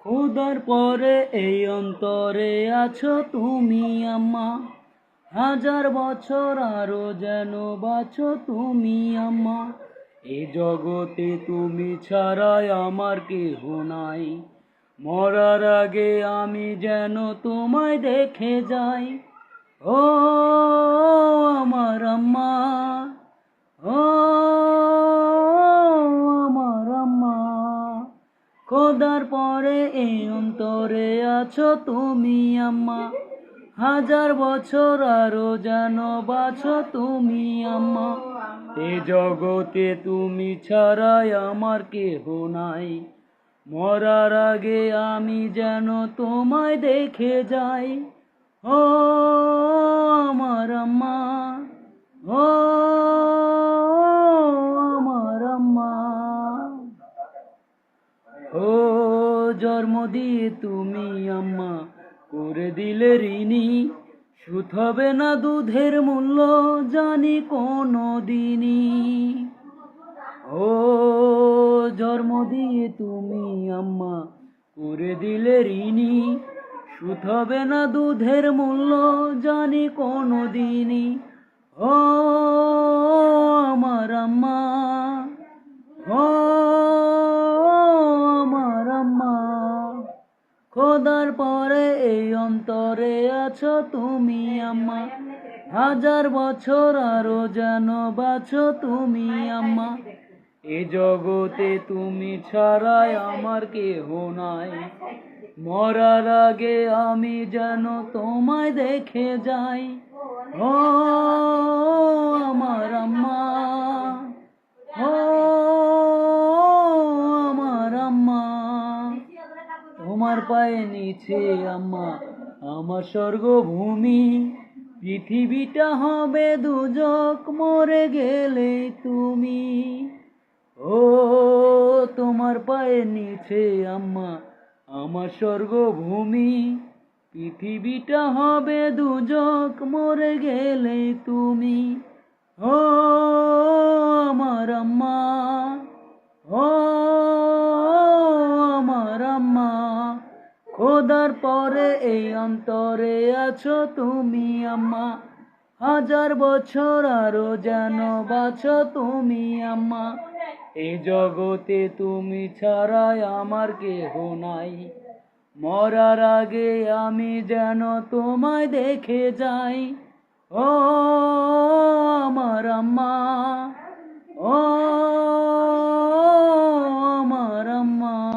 খোদার পরে এই অন্তরে আছো তুমি আম্মা, হাজার বছর আরো যেন বাঁচো তুমি আম্মা। এ জগতে তুমি ছাড়াই আমার কেহ নাই, মরার আগে আমি যেন তোমায় দেখে যাই। ও আমার আম্মা, ও আমার আম্মা, খোদার পরে এই অন্তরে আছো তুমি আম্মা, হাজার বছর আরো যেন বাঁচো তুমি আম্মা। এ জগতে তুমি ছাড়াই আমার কেহ নাই, মরার আগে আমি যেন তোমায় দেখে যাই। ও আমার আম্মা, ও আমার আম্মা। ও জন্ম দিয়ে তুমি আম্মা করে দিলে ঋণী, সুদ হবে না দুধের মূল্য জানি কোনো দিনই। ও জন্ম দিয়ে তুমি আম্মা করে দিলে ঋণী, সুদ হবে না দুধের মূল্য জানি কোনো দিনই। ও আমার আম্মা, ও আমার আম্মা, খোদার পরে এই অন্তরে আছো তুমি আম্মা, হাজার বছর আরো যেন বাঁচো তুমি আম্মা। এ জগতে তুমি ছাড়াই আমার কেহ নাই, মরার আগে আমি যেন তোমায় দেখে যাই। ও আমার আম্মা, ও আমার আম্মা, তোমার পায়ে নিচে আম্মা আমার স্বর্গভূমি, পৃথিবীটা হবে দুজক মরে গেলে তুমি। ও তোমার পায়ে নিচে আম্মা আমার স্বর্গভূমি, পৃথিবীটা হবে দুজক মরে গেলে তুমি। ও আমার আম্মা, ও আমার আম্মা, খোদার পরে এই অন্তরে আছো তুমি আম্মা, হাজার বছর আরো যেন বাঁচো তুমি আম্মা। এই জগতে তুমি ছাড়াই আমার কেহ নাই, মরার আগে আমি যেন তোমায় দেখে যাই। ও আমার আম্মা, ও আমার আম্মা।